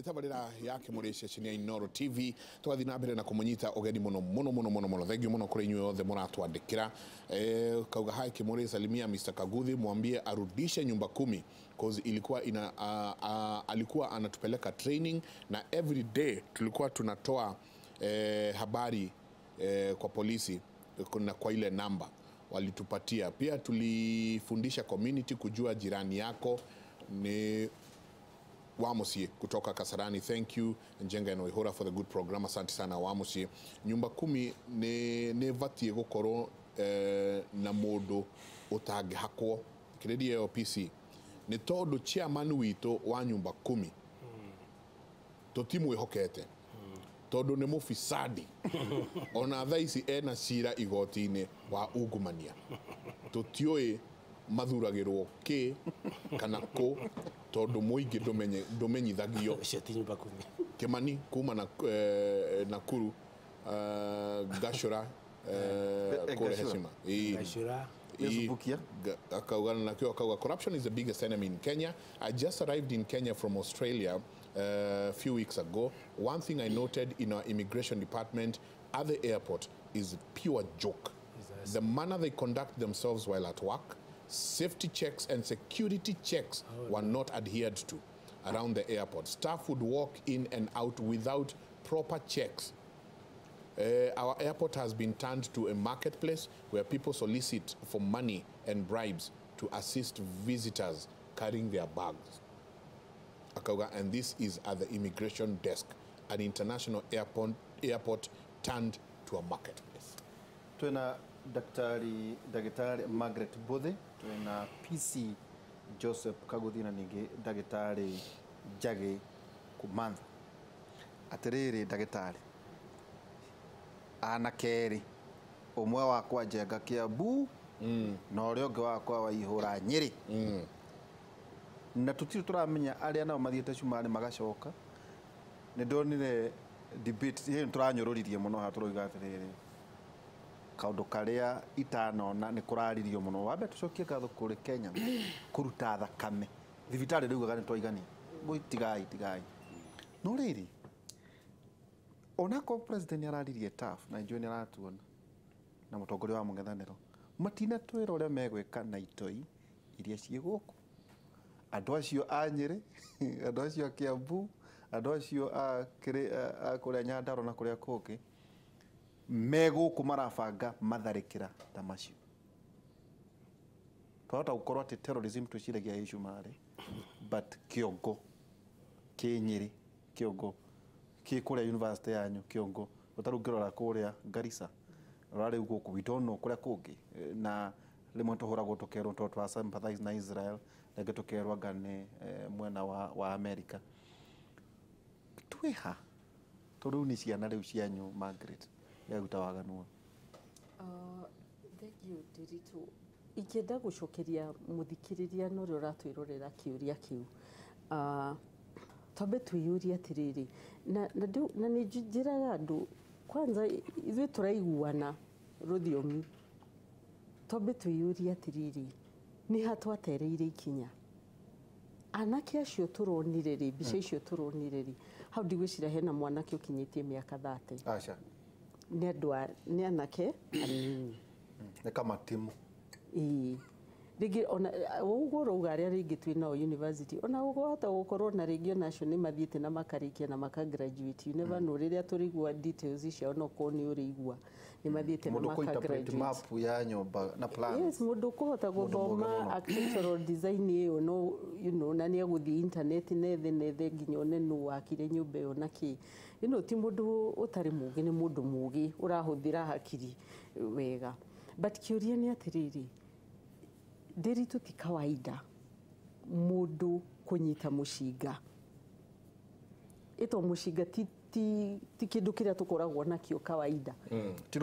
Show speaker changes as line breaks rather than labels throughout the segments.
mitabarira yake muri ceceni ya Inooro TV twathi na mbere na kumunyita ogeni muno thengiu muno kuri inyuĩ othe muratwandikira kauga hai kimuri salimia Mr. Kaguthi mwambie arudishe nyumba 10 cause ilikuwa alikuwa anatupeleka training na every day tulikuwa tunatoa habari kwa polisi kuna kwa ile namba walitupatia. Pia tulifundisha community kujua jirani yako ni Wamusie kutoka Kasarani. Thank you Njenga na Ihora for the good program. Asante sana Wamusie. Nyumba 10 ne vatie gukoro na modo otage hako kredi ya OPC ni todo chairman wito wa nyumba 10 totimu ihokete todo ne mufisadi ona thaisi ena cira igoti-ini wa ungumania totioe mathuragirwo ki kana ko todo muingi ndumenyithagio
nyumba 10
Kimani kuma na Nakuru Gashora kore heshima
Gashora
corruption is the biggest enemy in Kenya. I just arrived in Kenya from Australia a few weeks ago. One thing I noted in our immigration department at the airport is pure joke. The manner they conduct themselves while at work, safety checks and security checks were not adhered to around the airport. Staff would walk in and out without proper checks. Our airport has been turned to a marketplace where people solicit for money and bribes to assist visitors carrying their bags. And this is at the immigration desk. An international airport turned to a marketplace.
Tuena Daktari Margaret Bothe, tuena PC Joseph Kaguthi na ningi Daktari Jage Kumantha. Atiriri Daktari ana keri umwe wakwa Njenga Kiambu na uria ungi wakwa wa Ihura Nyeri na tutiri turamenya aria nao mathiete Cumari magacoka ni ndonire debate hii turanyururirie muno ha turoiga atiriri kaundu karia itanona ni kuraririo muno wambe tucokie katho kuri Kenya kuruta thakame thibitari riugaga ni twaigani tigai no riri ona ko president araririe TAF na njoni aratuona na mutongoria wa mung'ethaniro matina twira uria megwika na itoi iria cie guku andu acio a Nyeri andu acio a Kiambu andu acio a kuria Nyandarua na kuria kungi meguku marabanga matharikira ta macio twahota gukorwo ati terrorism tuciragia Cumari but Kiongo Nyeri Kiongo kuria university yanyu Kiongo utarungirora kuria Garissa rari guku witono kuria kungi na rimwe tuhuragwo tukerwo twa sympathize na Israel rege tukerwa ngane mwena wa America twiha turuni ciana riu cianyu Margaret ya gutawaganwa
thegio Ndiritu ingenda gucokeria muthikiriria no rio ratwirorera kiuria kiu tobe tuyuria atiriri na ni njiraga andu kwanza ithuĩ turaiguana ruthiomi tobe tuyuria atiriri ni hatwatereire ikinya anake acio turonire ri mbica icio turonire ri hau ndigwicira hena mwanake ukinyitie miaka 30
acha
ni anake anini
ne kama timu
rigi ona uguo ruga aria ringi twina university ona uguo hata gukorwo na ringi national ni mathiete na makarikia na makagraduate you never know riria turigwa details icio no ko ni urigwa ni mathiete na makagraduate
map ya nyumba na plan
yes mundu kuhota guthoma architectural design iyo no you know na ni aguthi internet nethe nginya one nu wakire nyumba iyo naki you know ti mundu utari mugi ni mundu mugi urahuthira hakiri wega but kiuria ni atiriri Ndiritu ti kawaida mundu kunyita mushinga ito mushinga ti kindu kiria tukoragwo nakio kawaida
ti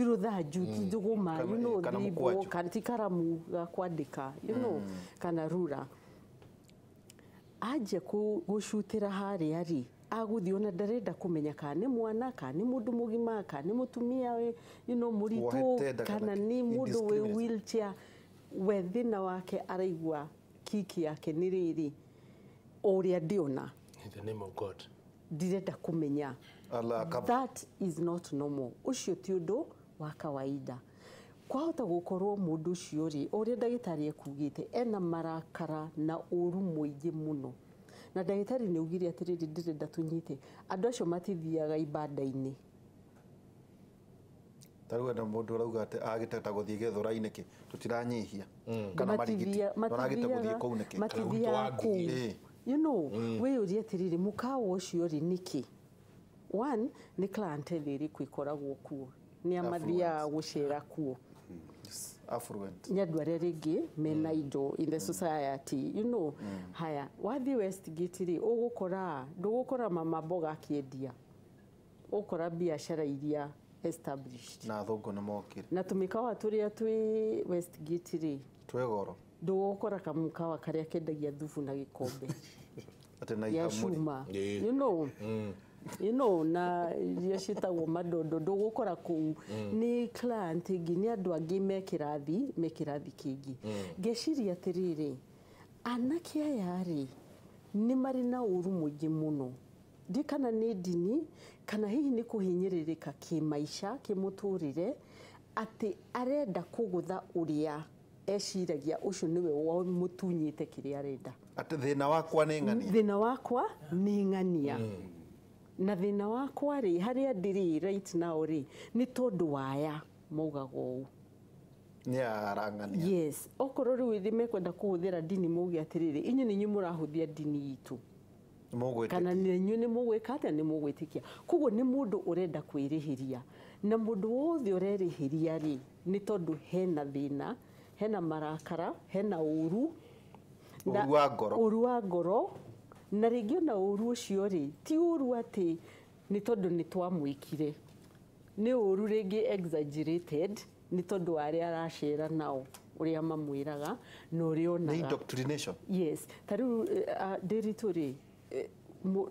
ruthanju
ti njuguma you know thibo kana ti karamu ga kwandika you know kana rura aje gucutira haria ri aguthi ona ndarenda kumenya kana ni mwana kana ni mundu mugima kana ni mutumia we you know muritu kana ni mundu we wheelchair wethina wake araigwa kiki yake ni riri uria ndiona
In the name of God.
ndirenda kumenya. That is not normal. Ucio ti undu wa kawaida. Kwahota gukorwo mundu ucio ri uria ndagitari ekugite ena marakara na uru muingi muno. Na ndagitari ni ugire atiriri ndirenda tunyite andu acio matithiaga ibada-ini.
Tarua na mundu urauga ati agiteta guthie gethura-ini ki tutiranyihia kana marigiti noragite guthie kou niki
matithia kou. You know, we uria atiriri mukawa ucio ri niki. One ni client thiri kwikoragwo kuo ni amathia gucera kuo.
Affluent.
Nyandu aria ringi mena indo in the society, you know. Haya, wathi Westgate ri ugukora ndugukora mama mboga akiendia. Ukora biashara iria established.
Na thungu ni mokire.
Na tumikawa turia twi Westgate ri
twegoro.
Ndugukora kamukawa karia kendagia thubu na gikombe.
Ate na
ihamuri. You know. You know, na yashitagwo madondo ndugukora kuu ni client ingi ni andu angi mekirathi kingi ngeciria atiriri anake aya ri ni mari na uru muingi muno ndikana ni dini kana hihi ni kuhinyiririka kimaisha kimuturire ati arenda kugutha uria eciragia ucio niwe wa mutunyite kiria arenda
ati thina wakwa ni ng'ania
thina wakwa ni ng'ania na thina wakwa ri haria ndiri right now ri ni tondu waya maugago u
ni arang'ania.
Yes, okorwo riu ithime kwenda kuhuthira dini mugi atiriri inyu ni nyu murahuthia dini itu kana ni nyu ni mugwika atia ni mugwitikia kuguo ni mundu urenda kwirihiria na mundu wothe urerihiria ri ni tondu hena thina hena marakara hena uru
uru wa ngoro
na ringi na uru ucio ri ti uru ati ni tondu ni twamwikire ni uru ringi exaggerated ni tondu aria aracera nao uria mamwiraga no rionaga
ni indoctrination.
Yes, tariu ndiritu ri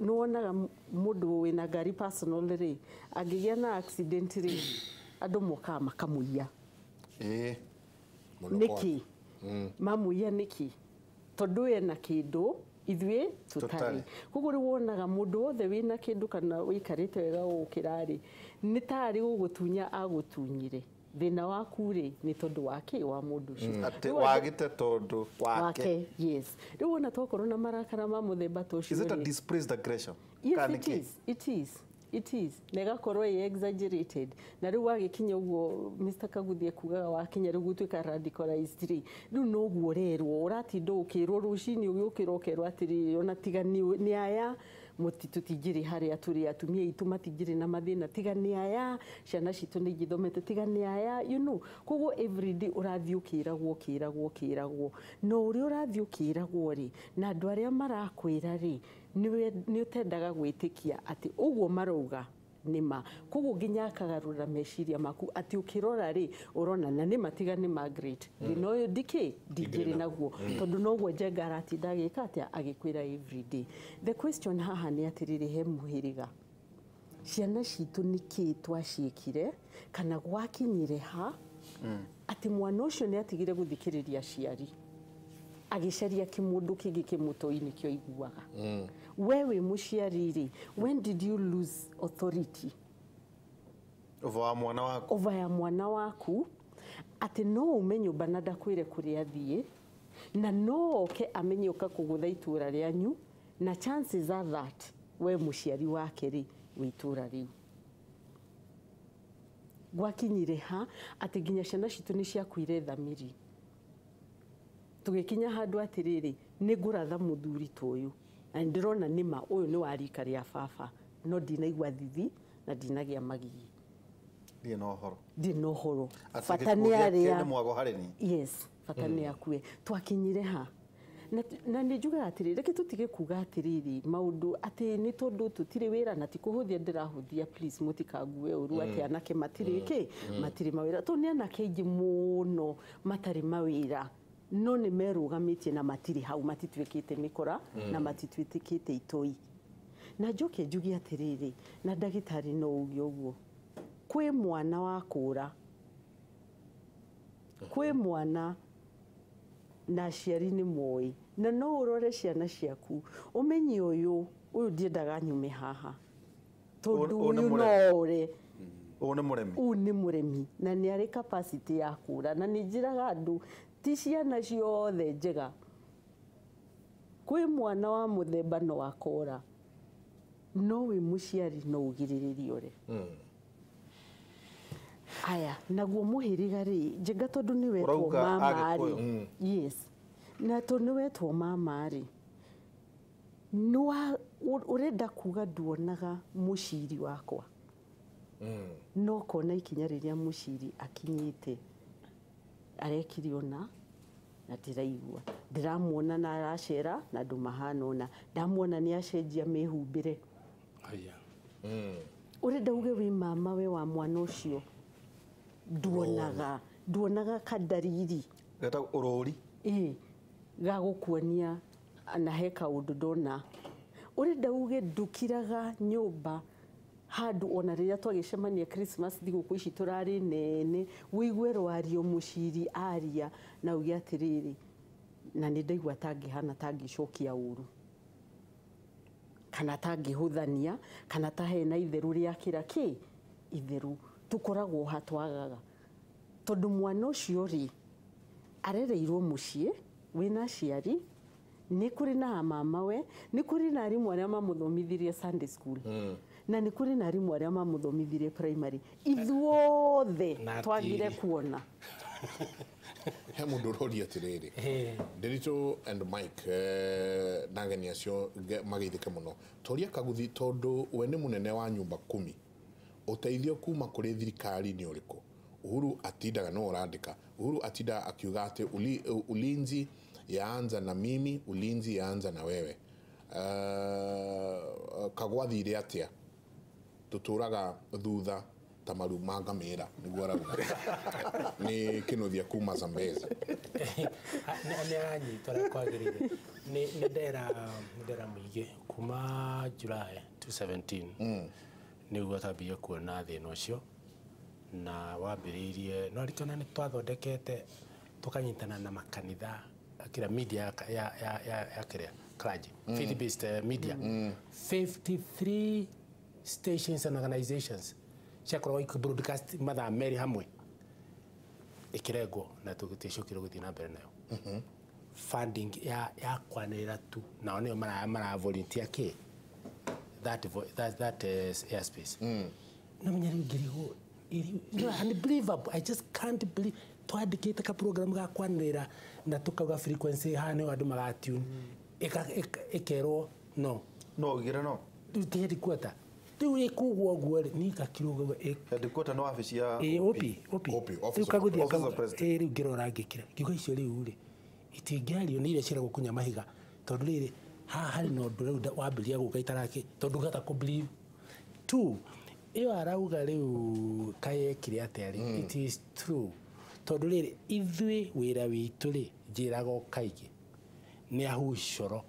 no wonaga mundu wina ngari personal ri angigia na accident ri andu moka makamuia niki mamuia niki tondu ena kindu ithwe tutari kuguo ri wonaga mundu wothe wina kindu kana wikarite wega ukirari ni tari gugutunya agutunyire thina waku ri ni tondu wake wa mundu ucio
ati wagite tondu wake.
Yes, ri wona tokorwo na marakara ma muthemba tucio.
Is it a displaced aggression?
Yes, it is nega korwo exaggerated na riu wagikinya uguo Mr. Kaguthie kugaga wakinya riu gutuika radicalized ri riu no guo rerwo uratindo ukirwo rucini ugiukira ukerwo atiri ona tigani ni aya mutitutingiri haria turi atumia itu matingiri na mathina tigani aya ciana citu ni githomete tigani aya you know kuguo everyday urathiukiragwo no uri urathiukiragwo ri na andu aria marakwira ri ni utendaga gwitikia ati uguo marauga nima kuguo nginya akagarura meciria maku ati ukirora ri urona na ni matigani Margaret no dike digiri naguo tondu noguo Njenga aratinda agika atia agikwira everyday. The question haha ni atiriri he muhiriga ciana citu niki twaciikire kana gwakinyire ha ati mwana ucio ni atigire guthikiriria ciari agicaria kimundu kingi kimutoini kio iguaga wewe muciariri when did you lose authority
over mwana waku
over mwana waku ati no umenye bana ndakwire kuria thie na no ke amenye uka kugutha itura rianyu na chances are that we muciari wake ri witura riu gwakinyire ha ati ginya ciana citu ni ciakuire thamiri tugikinya handu atiriri ni nguratha muthuri toyu na ndirona nima uyu ni warika ria baba no ndinaigua thithi na ndinagia magigi ndino horo fatani aria yes fatani akue twakinyire ha na nijuga atiriri reke tutige kuga atiriri maundu ati ni tondu tutire wira na tikuhuthia ndirahuthia please mutikague uru ati anake matiri matiri mawira to ni anake ingi muno matari mawira no ni merugamitie na matiri hau matitwikite mikora na matitwitikite itoi na njoke njugi atiriri na ndagitari no ugi uguo kwi mwana wakura kwi mwana na ciari ni moi na no urore ciana ciaku umenye uyu uyu ndiendaga nyume haha tondu uyu no ure
uyu nĩ
mũremi na nĩ arĩ capacity ya kũra na nĩ njĩraga andũ ti ciana ciothe njega kwĩ mwana wa mũthemba no akora no wĩ mũciari no ũgirĩrĩrie ũre aya naguo mũhĩrĩga rĩ njenga tondũ nĩ wetwo mama rĩ yes na tondũ nĩ wetwo mama rĩ ũrenda kuga nduonaga mũciri wakwa no kona ikinya rĩrĩa mũciri akinyĩte arekire ona na ndĩraigua ndĩramuona na aracera na andũ mahana ona ndamuona nĩ acenjia mĩhumbĩre ũrenda uge wĩ mama we wa mwana ũcio nduonaga kadariri
geta ũrũri
ga gũkuonia na he kaũndũ ndona ũrenda uge ndukiraga nyũmba handu ona rĩrĩa twagĩcemania Christmas thigũkũ ici tũrarĩ nene wĩigue rwario mũciri aria na uge atĩrĩrĩ na nĩ ndaigua tangĩhana tangĩcokia ũru kana tangĩhũthania kana ta hena itherũ rĩakĩra kĩ itherũ tũkoragwo hatwagaga tondũ mwana ũcio rĩ arereirwo mũciĩ wĩna aciari nĩ kũrĩ na mama we nĩ kũrĩ na arimũ arĩa mamũthomithirie Sunday school na nĩ kũrĩ na arimũ arĩa mamũthomithirie primary ithuothe twagire kuona
he mũndũ ũroria atĩrĩrĩ Nderitu and Mike na ageni acio mageithĩke mũno toria Kaguthi tondũ we nĩ mũnene wa nyũmba 10 ũteithio kuma kũrĩ thirikari nĩ ũrĩkũ Uhuru atindaga no ũrandĩka Uhuru atinda akiuga atĩ ulinzi yaanza na mimi ulinzi yaanza na wewe kagwathire atĩa tuturaga thutha ta maru ma ngamĩra nĩguo arauga nĩ kĩnuthia kuma Zambezi
nĩ anyitũra kwagĩrĩire nĩ ndera mũingĩ kuma July 2017 nĩguo tambia kuona thĩna ũcio na wambĩrĩirie no rikana nĩ twathondekete tukanyitana na makanitha kila media ya kĩrĩa clergy faith based media 53 stations and organizations ciakorwo ikibroadcast mathaa merĩ hamwe ikirengwo na tũgĩtĩcokire gũthiĩ na mbere nayo funding ya kwanĩrĩra tu nao nĩo mara volunteer kĩ that airspace no menya ngirigo unbelievable I just can't believe twandĩkĩte ka program ga kwanĩrĩra na tukauga frequency hane andũ magatune ikerwo no
gira no
tĩri kwata tu ikugwo gwo ni kakirugwo
headquarter no office ya
office of president riu ngirora ngikira ngiuga icio riu ri itingĩario nĩ iria ciragwo kunya mahiga tondu riri haha harĩ no ndũ wambiria gũka itaraki tondu gata ku believe tu iyo arauga riu kayekire atĩarĩ it is true tondu riri ithui wĩra witũ ri njĩrago kaingĩ nĩ ahucoro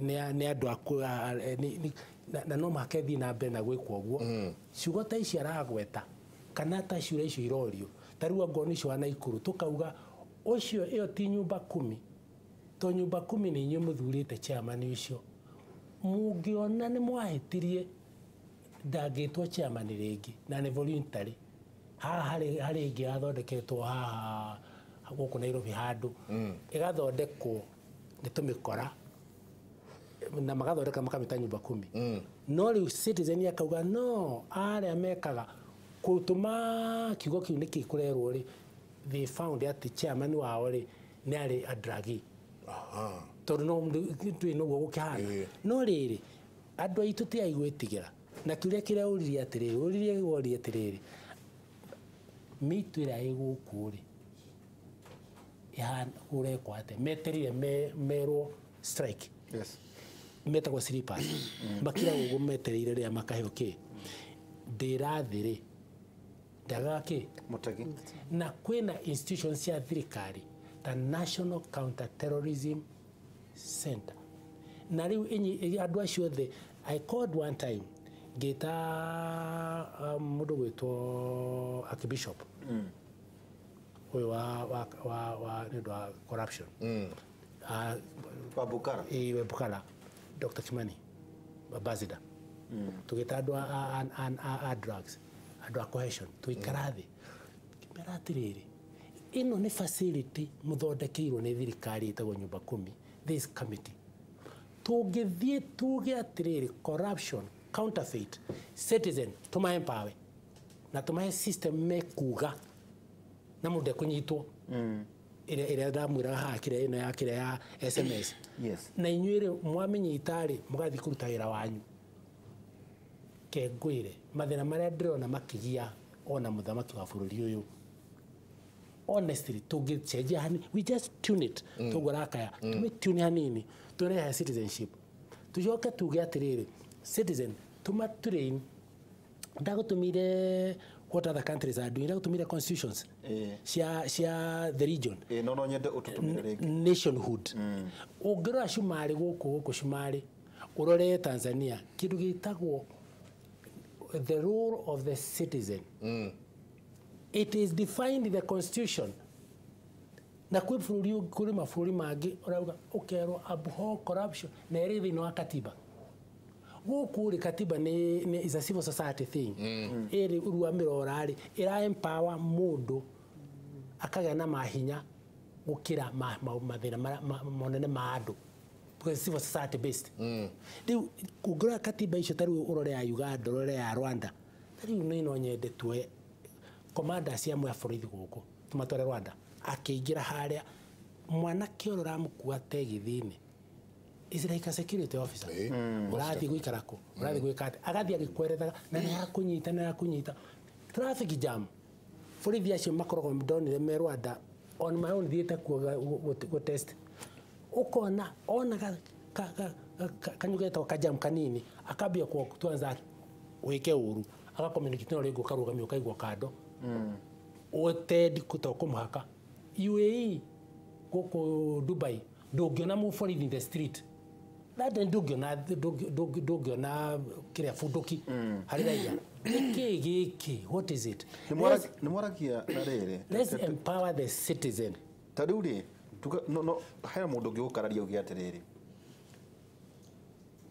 nĩ andũ akwa na no makethi na mbere na gwĩkwo ũguo ciugo ta ici aragweta kana ta ciũria icio irorio tarua ngoni icio wana ikuru tukauga ucio iyo ti nyumba 10 to nyumba 10 nĩ inyuĩ mũthurĩte chairman ucio mũngĩona nĩ mwahĩtirie ndangĩtwo chairman rĩngĩ na nĩ voluntary haha harĩ ingĩ athondeketwo haha gũkũ Nairobi handũ ĩgathondekwo nĩ tũmĩkora na magathondeka makamĩta nyumba 10 no rĩu citizen akauga no arĩa mekaga gũtũma kiugo kĩu nĩ kĩkũrerwo rĩ they found atĩ chairman wao rĩ nĩ arĩ adragi tondũ no twĩ no gũkĩhana no rĩrĩ andũ aitũ ti aigwĩtigĩra na kĩrĩa kĩrĩa ũririe atĩrĩrĩ mitu ĩrĩa ĩgũkũ rĩ ũrekwo atĩ meterire merwo strike metagwo sleepers makira ũguo metereire rĩa makaheo kĩ ndĩrathĩrĩ ndagake
mutagi
na kwĩna institutions cia thirikari ta National Counter Terrorism Center na rĩu andũ acio othe I called one time ngĩta mũndũ gwĩtwo Archbishop ũyũ wa nĩ ũndũ wa corruption
Bukala
Bukala Dr. Kimani ambassador tugita andu a drugs andu a cohesion tuikara thi kimera atiriri ino ni facility muthondekeirwo ni thirikari itagwo nyumba 10 this committee tungithie tuge atiriri corruption counterfeit citizen tumahe empower na tumahe system mekuga na munde kunyitwo ire ndamwira ha kire ino ya kire ya SMS
yes
na inyuire mwamenye itari mugathi kuruta wira wanyu ke ngwire mathina maria ndirona makigia ona muthamaki wa bururi uyu honestly tungichenjia hani we just tune it tugurakaya tumitune hanini turehe citizenship tujoke tuge atiriri citizen tumatrain ndagutumire what other countries are doing ndagutumire constitutions cia the region
no no nyende ututumire rege
nationhood ungirora shumari guku shumari urore Tanzania kindu gitagwo the role of the citizen it is defined in the constitution na kwi bururi kuri mabũrũri mangi urauga ukero abhor corruption na iri thini wa katiba guku ri katiba ni is a civil society thing iri uruamiro orari ira empower mundu akagĩa na mahinya gukira mathina monene ma andu because civil society based riu kugura katiba icio tari urore ya Uganda urore ya Rwanda tari no nyende tuwe commander cia mwe borithi guku tumatware Rwanda akiingira haria mwana kiorora mukua tegithini is like a security officer urathi guikarako urathi guikate agathi agikwerethaga na ya kunyita traffic jam borithi acio makoragwo ndonire me Rwanda on my own thiete ku test ukona ona kanyugeto kajam kanini akabia kwa tuanza weke uru aka communicate no rego karugamio kaigwa kado oted kutoka muhaka UAE koko Dubai dogiona mu for in the street that dogiona kire fudoki hariraia kiki what is it
ni morakia na rere
let's empower the citizen
taduri no haya mundu ngikararia ugi atiriri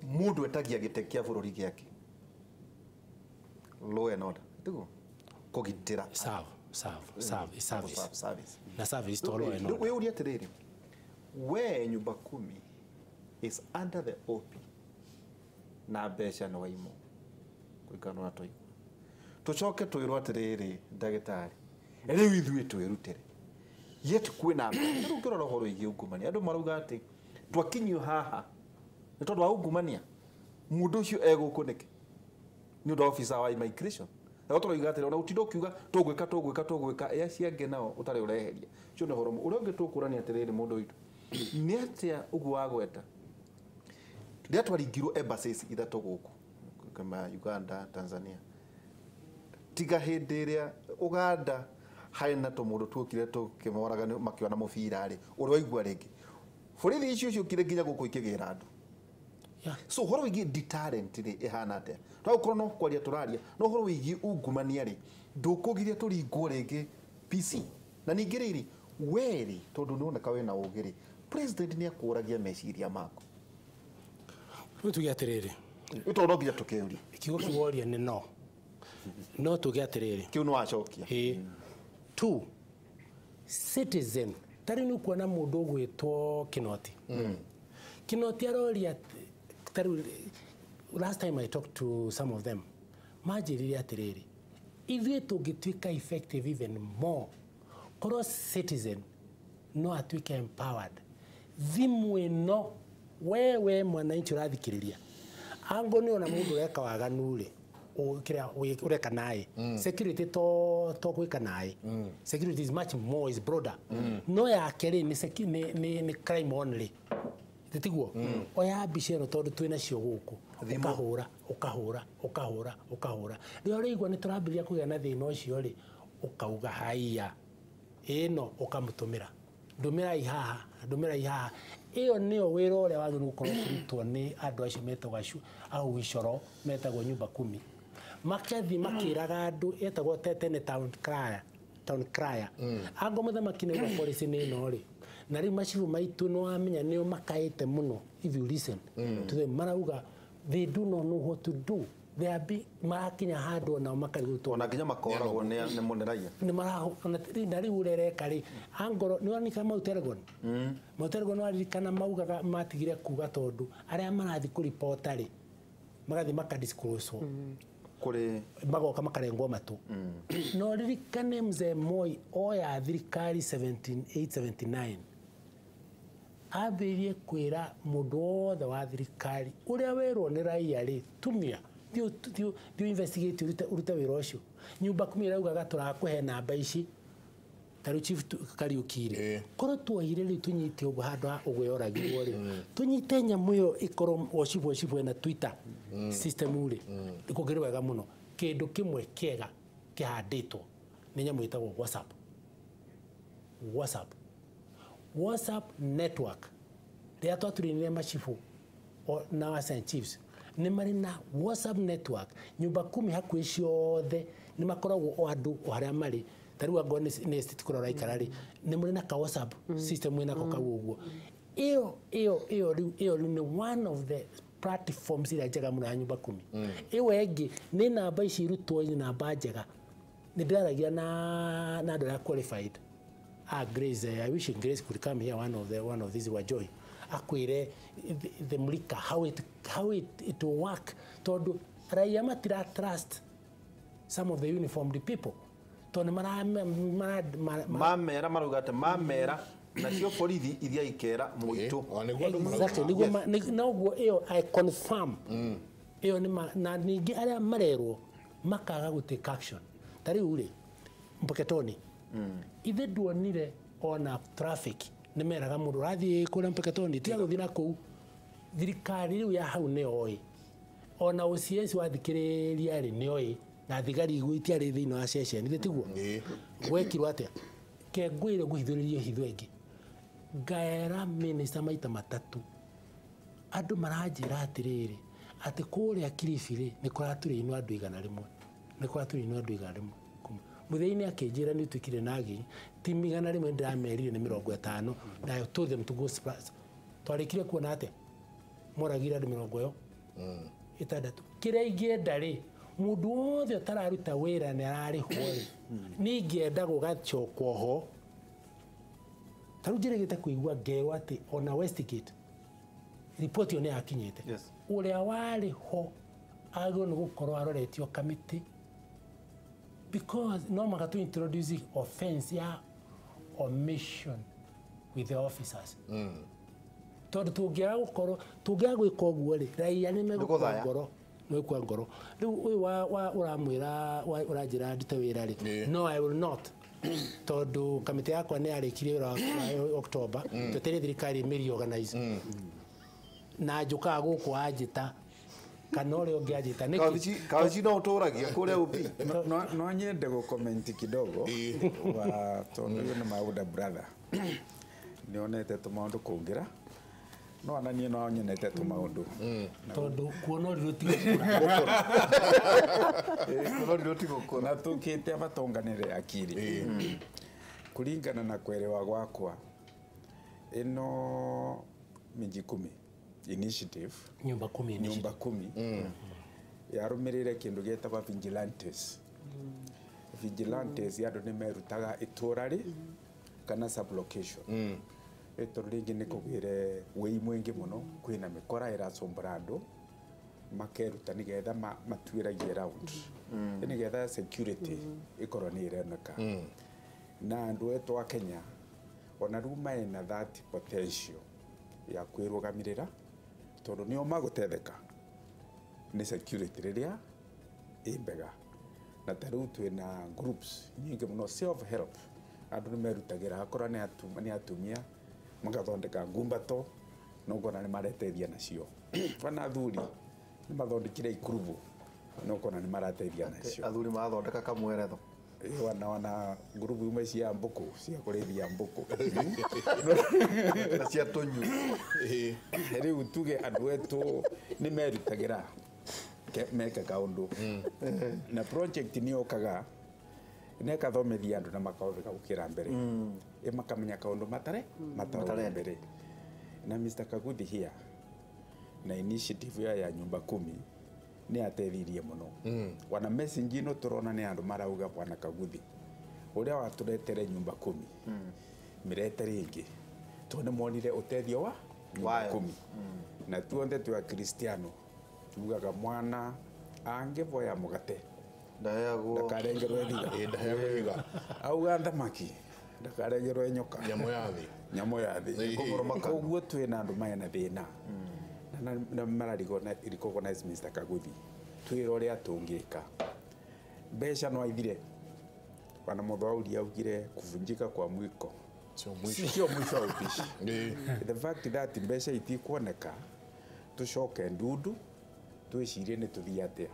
mundu etagia gitekia bururi giake law and order tugo kugitira service
na service to law and order
we uri atiriri we nyumba 10 is under the OP na besha no waimo kuikana na toy tucoke twirwo atiriri ndagitari riu ithuĩ twirutire yet kwina ndu ngirora horo igi ungumania andu marauga ati twakinyio haha ni tondu wa ungumania mundu ucio egukunike ni undu officer wa immigration na toroiga ati ona utindo kiuga tugwika ya ciange nao utari ureheria cio ni horo uria ungi tukurania atiriri mundu witu ni atia ugu wa gweta ria twaringirwo embassies ithatu guku kama Uganda Tanzania tiga hindi iria Uganda haina to mundu twokire tukimoraga makiona mubira ri uri waigua ringi borithi icio cio kire nginya guku ikigira andu so horo wigi deterrent ri ihana atia twakorwo no kwaria turaria no horo wigi ungumania ri ndukugiria turingwo ringi PC na ningi riri weri tondu noneka wena ugiri president ni akuragia meciria mako
tuge atiriri
itondo nginya tukiuri
kiugo kiworia ni no tuge atiriri
kiu no acokia
two citizen tari ni kuona mundu gwitwo Kinoti Kinoti aroria last time I talked to some of them majiriri atiriri ithuĩ tũngĩtuĩka effective even more korwo citizen no atuĩke empowered thimu ĩno wewe mwananchi ũrathikĩrĩria ango nĩ ona mũndũ ũreka waganu rĩ ureka naye security to gwika naye security is much more is broader no yake rĩ ni crime only tiguo oya bishero tondu twina cio guku ukahura rio rigwa ni turabiria kugia na thina ucio ri ukauga haiya ino ukamutumira ndumira ihaha iyo nio wira uria wagĩrĩirwo gũkorwo kũrutwo nĩ andũ acio metagwo au icoro metagwo nyumba 10 makathi makiraga andu etagwo Tetene town crier ango muthamaki nĩ policy nĩ ino ri na riu macibu maitu no amenya nĩo makaite muno if you listen to them marauga they do not know what to do. They are big makinya hado na makariguto
ona kinya makoragwo ne muneraia
ni maraho na rĩ urereka rĩ angoro ni wani kama Uteregon Uteregon wari kana maugaga matigire kuga tondu aria marathi ku report rĩ magathi makadisclose
kuri
magoka makarengwo matu no ririkane mzee Moi oya thirikari 1779 abirie kwira mundu wothe wa thirikari uria werwo ni raia rĩ tumia dio investigate urute wira ucio nyumba 10 iraugaga turakuhe namba ici taru chief Kariukire koro tuohire ri tunyite ugo handu ugweoragirwo ri tunyite nyamu yo ikoro worship na Twitter system uri ikugire wega muno kindu kimwe kiega kihanditwo ni nyamu itagwo WhatsApp network ria twaturinire machifu na wa St Chiefs ni mari na WhatsApp network nyumba 10 hakuhi ciothe ni makoragwo o andu o haria mari tariu ango ni state kurora ikarari ni muri na ka WhatsApp system ina ko kaguo iyo ni one of the platforms ira njega muno ya nyumba 10 iyo engi ni namba ici irutwo ni namba njega ni ndiragia na andu ya qualified Grace I wish Grace could come here one of these were joy akwire the mlika how it will work tondu raia matira trust some of the uniformed people tondu
mamera marugate mamera na cio borithi iria ikera muito
noguo iyo I confirm iyo ni na ningi aria marerwo makaga gutake action tariu ri Mpeketoni ithe duonire ona traffic ni meraga mundu rathi kuri Mpeketoni tiga guthina ku thirikari riu ya hau ne oi ona OCS wathikiriria ri ne oi na thigari igwitia ri thino wa session ithe tiguo gwekirwo atia ke ngwire guhithuririo hitho ingi ngaera minister maita matatu andu maranjira atiriri ati kuria Kilifi ri ni kuraturi inu andu 100 mutheini akinjira ni tukire nagi timu 100 ndiramerire ni 50 na I told them to go splash twarikire kuona ate moragira andu 50 itandatu kire ingienda ri mundu wothe tararuta wira ni arari hoi ni ingienda gugachokwo ho tarujirigite kuigua ngero ati ona Westgate report yo ni akinyite uria wari ho ago ni gukorwo aroretio committee because no maka to introduce offense ya omission with the officers tondu tungia gukorwo tungia gwika uguo ri raia ni megukwa ngoro mwekwa ngoro riu uyu wa uramwira uranjira ndute wira ri no I will not tondu kamiti yakwa ni arikirie wira wa October tutere thirikari miri organize na njuka guku ajita kana uri ungiajita niki
kazi no uturagia kuria upi
no nyende go comment kidogo wa tondu ni mauda brother nionete tumaundu kungira no ananie no nyonete tumaundu
tondu kuona riruti
gukura na tukite abatonganire akiri kuringana na kwerewa gwakwa ino miji 10 initiative
nyumba 10
yarumirire kindu getagwa vigilantes yandu ni merutaga iturari kana sublocation ringi ni kugire wei mwingi muno kwina mikora iracombora andu makeruta nigetha matuiragie round nigetha security ikorwo ni ironeka na andu etu a Kenya ona riu maina that potential ya kwirugamirira tondu nio magutetheka ni security riria imbega na tariu twina groups nyingi muno self help andu ni merutagira akora ni atumia magathondeka ngumbato no ngona ni maretethia nacio bana thuri ni mathondekire ikurubu no ngona ni marateithia nacio
athuri mathondeka kamweretho
wana grupu imwe cia mbuku cia kurithia mbuku
na cia tonyu
riu tuge andu etu ni merutagira meka kaundu na project ni okaga neka thomethia andu na makahota gukira mbere makamenya kaundu matare mbere na Mr. Kaguthi here na initiative ya nyumba 10 ni ateithirie muno wana message ino turona ni andu marauga bwana Kaguthi uria waturetere nyumba 10 miretere ingi tuone monire uteithio wa nyumba 10 na tuonde twa Kristiano tugaga mwana angevoya mugate ndakarengerwe thiga auga thamaki ndakarengerwe nyoka nyamo ya thi koguo twina andu maena thina na mararigo na recognize Mr. Kaguthi twira uria tungika mbeca no aithire wana muthauri augire kuvunjika kwa mwiko sio mwisho wa upishi the fact that mbeca itikuoneka tucoke ndudu twicirie ni tuthia atia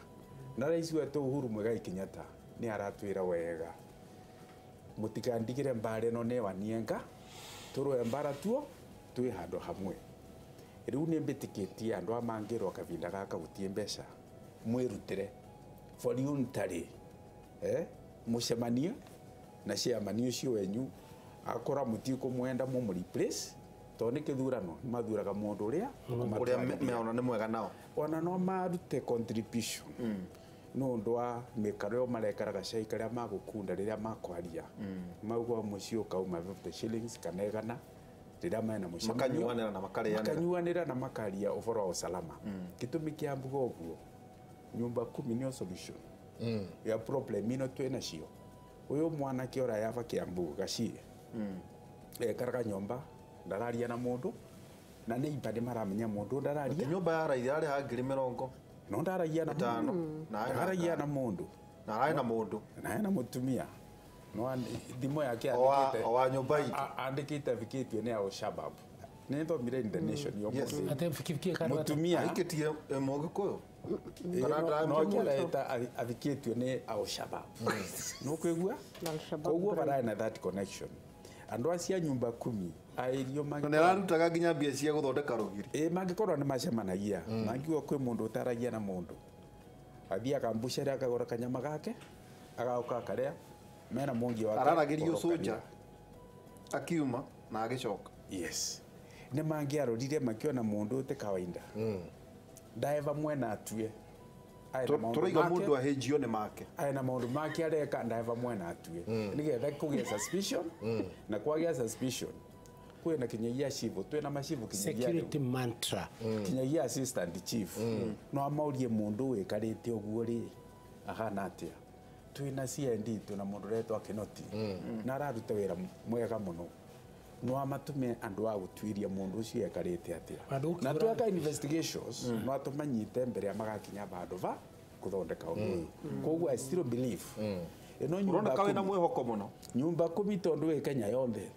na rais wetu Uhuru Muigai Kenyatta ni aratwira wega mutikandigire mbare no ne wanienga turwe mbara tuo twi handu hamwe riu ni mbitikitie andu amangirwo kavinda gaka gutie mbeca mwirutire for unitary mucemanio na chairman ucio wenyu akora mutiko mwenda mu replace to ni kithurano mathuraga mundu uria
meona ni mwega nao
ona no marute contribution no ndwa mikaro marekaraga cai karia magukunda riria makwaria maugwa mucio kauma 50 shillings kanegana riria mena mucemanio makanyuanira na makaria uvoro wa usalama gitumi kia mbuga uguo nyumba 10 ni solution ya problem ino twina cio uyu mwana kiora yava Kiambu gacie karaga nyumba ndararia na mundu na ni ibadi maramenya mundu ndararia
nyumba ya raithia ari ha 70
no ndaragia na mundu ndaragia na mundu na mutumia no thimo yake andikite
wa nyumba hii
andikite vikitio ni au shabab ni thomire in the nation yo musi
ate fikifikie kana
mutumia
ikitie Mogikuyu
no nyoleta avikitio ni au shabab no kwigua koguo bara na that connection andu acia nyumba 10 airio
magi na arutaga nginya mbia cia guthondeka rugiri
mangikorwo ni macemanagia mangiwa kwi mundu utaragia na mundu athia kambucera akagora kanyama gake agauka karia mena mungi wake
araragirio soja akiuma na agicoka
yes ni mangiarorire makiona mundu ute kawaida ndaeva mwena atue
turiga mundu ahejio ni make
aina maundu make areka ndaeva mwena atue nigetha kugia suspicion na kwagia suspicion kwina kinyagia chifu twina machifu kinyagia
security mantra
kinyagia assistant chief no amaurie mundu wikarite uguo ri ahana atia twina CND tuna mundu reto akinoti na araruta wira mwega muno no amatume andu a gutwiria mundu ucio ekarite atia na twaka investigations no atumanyite mbere ya magakinya bandu va kuthondeka undu koguo I still believe ino nyumba
kawe na mwehoko muno
nyumba 10 tondu we Kenya yonthe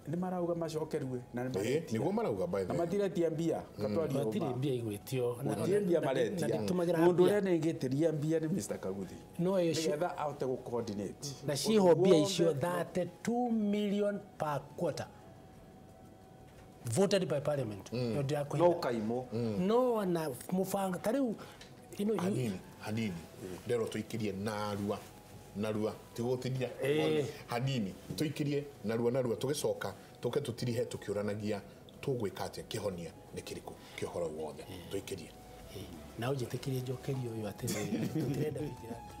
ni marauga macokerwe na
niguo marauga by the
way matire tiambia katwario
matire mbia igwitio
na tiambia maretia mundu uria nengetiria mbia ni Mr. Kaguthi
no
getha out go coordinate
na ciho mbia icio 32 million per quarter voted by parliament
no kaimo
no na mufanga tariu
hanini ndero tuikirie narua tigutiria hanini tuikirie narua tugicoka tuke tutirihe tukiuranagia tugwika atia kihonia ni kiriku kihoro wothe tuikirie
na ujitikirie njokerio uyu atirenda vigilante